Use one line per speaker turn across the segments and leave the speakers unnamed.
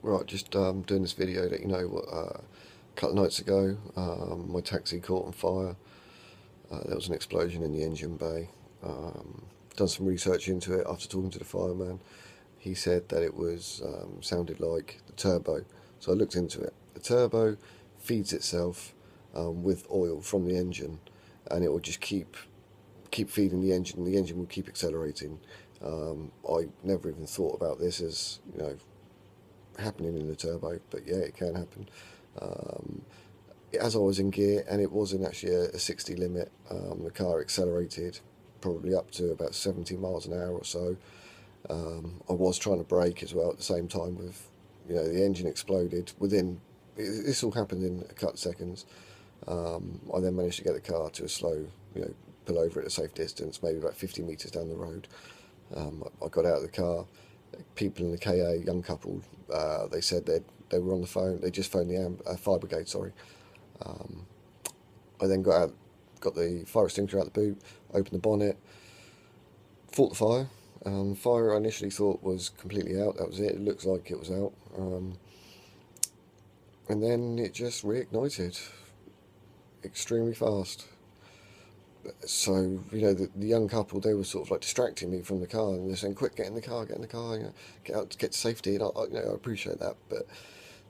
Right, just doing this video to let you know what a couple of nights ago my taxi caught on fire. There was an explosion in the engine bay. Done some research into it after talking to the fireman. He said that it was sounded like the turbo, so I looked into it. The turbo feeds itself with oil from the engine, and it will just keep feeding the engine. The engine will keep accelerating. I never even thought about this as happening in the turbo, but yeah, it can happen. As I was in gear, and it wasn't actually a 60 limit, the car accelerated probably up to about 70 miles an hour or so. I was trying to brake as well at the same time with, the engine exploded within, this all happened in a couple of seconds. I then managed to get the car to a slow, pull over at a safe distance, maybe about 50 metres down the road. I got out of the car. People in the KA, young couple, they said they were on the phone. They just phoned the fire brigade. Sorry. I then got the fire extinguisher out the boot, opened the bonnet, fought the fire. Fire I initially thought was completely out. That was it. It looks like it was out. And then it just reignited extremely fast. So, the young couple, they were sort of like distracting me from the car, and they're saying, quick, get in the car, get out to get to safety, and I appreciate that, but at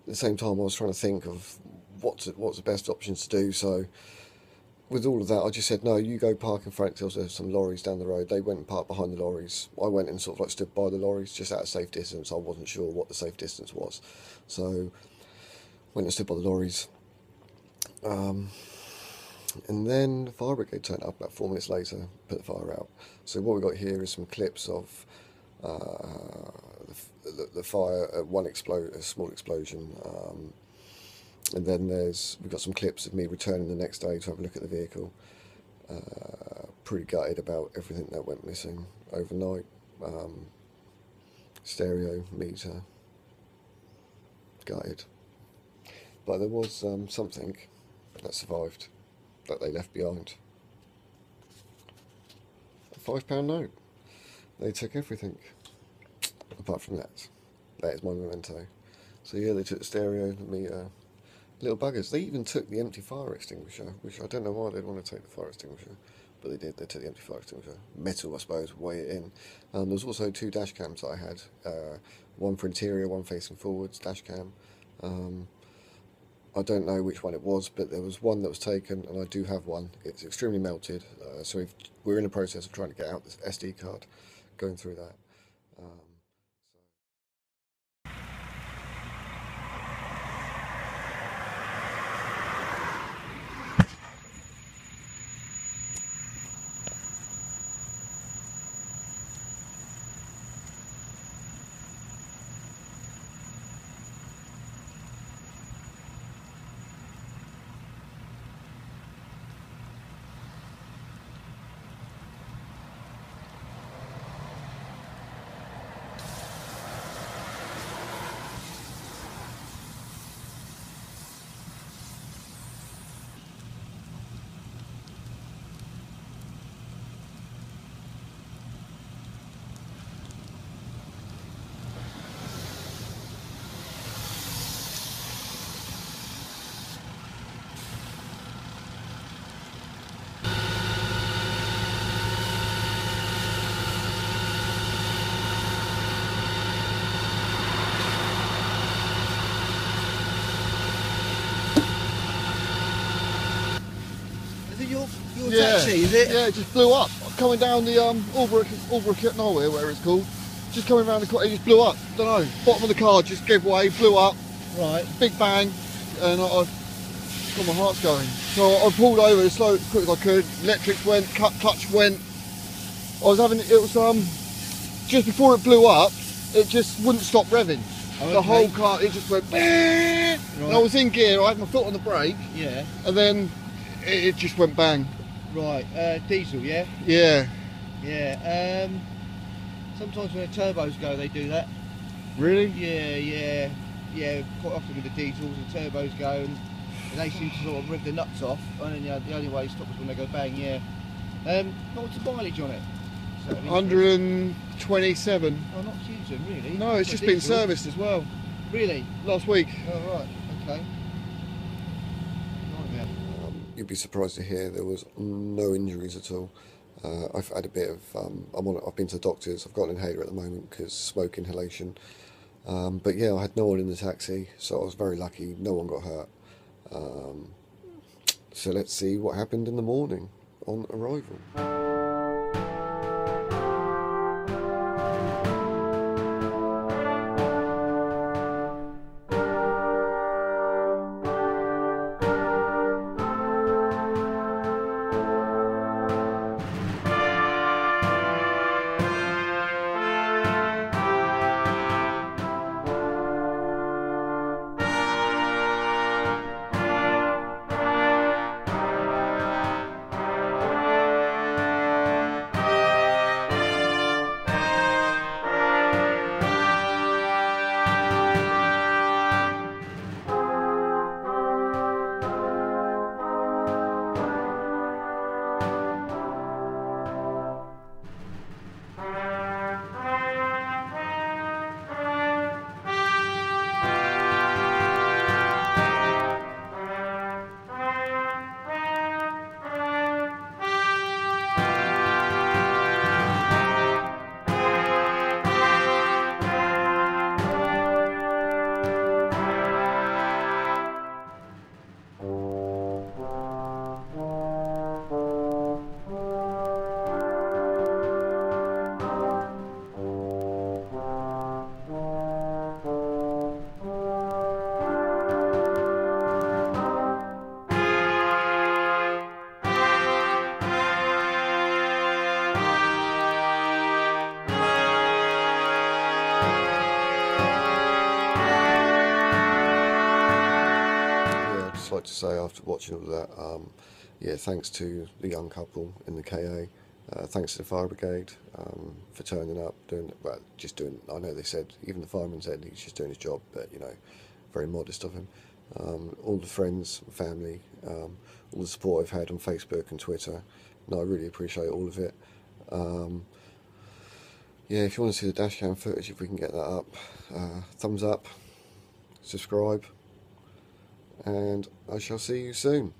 the same time I was trying to think of what's the best options to do. So with all of that, I just said, no, you go park in front. There was some lorries down the road. They went and parked behind the lorries. I went and sort of like stood by the lorries, just out of safe distance. I wasn't sure what the safe distance was, so went and stood by the lorries. And then the fire brigade turned up about 4 minutes later, put the fire out. So what we got here is some clips of the fire at a small explosion, and then we've got some clips of me returning the next day to have a look at the vehicle. Pretty gutted about everything that went missing overnight. Stereo, meter, gutted. But there was something that survived, that they left behind. A £5 note. They took everything. Apart from that. That is my memento. So yeah, they took the stereo, the meter, little buggers. They even took the empty fire extinguisher, which I don't know why they'd want to take the fire extinguisher, but they did. They took the empty fire extinguisher. Metal, I suppose, weigh it in. There was also 2 dash cams that I had. One for interior, one facing forwards, dash cam. I don't know which one it was, but there was one that was taken, and I do have one. It's extremely melted, so we're in the process of trying to get out this SD card, going through that.
Your taxi, is it?
Yeah, it just blew up. Coming down the Allbrook nowhere, whatever it's called. Just coming around the corner, it just blew up. Don't know. Bottom of the car just gave way, blew up.
Right.
Big bang, and I got my heart going. So I pulled over as slow, as quick as I could. Electrics went, clutch went. It was just before it blew up, it just wouldn't stop revving.
Oh, okay.
The whole car, it just went. Right. And I was in gear. I had my foot on the brake.
Yeah.
And then it just went bang.
Right, diesel, yeah?
Yeah.
Yeah, sometimes when the turbos go, they do that.
Really?
Yeah, quite often with the diesels, the turbos go and they seem to sort of rev the nuts off, and then the only way it stops is when they go bang, yeah. What's the mileage on it?
127.
Oh, not huge then, really.
No, it's just been serviced as well.
Really?
last week.
Oh, right. Okay. Nightmare.
You'd be surprised to hear there was no injuries at all. I've had a bit of. I've been to the doctors. I've got an inhaler at the moment because smoke inhalation. But yeah, I had no one in the taxi, so I was very lucky. No one got hurt. So let's see what happened in the morning on arrival. Like to say after watching all that, yeah, thanks to the young couple in the KA, thanks to the fire brigade for turning up, I know they said, even the fireman said he's just doing his job, but you know, very modest of him. All the friends, family, all the support I've had on Facebook and Twitter, no, I really appreciate all of it. Yeah, if you want to see the dashcam footage, if we can get that up, thumbs up, subscribe, and I shall see you soon.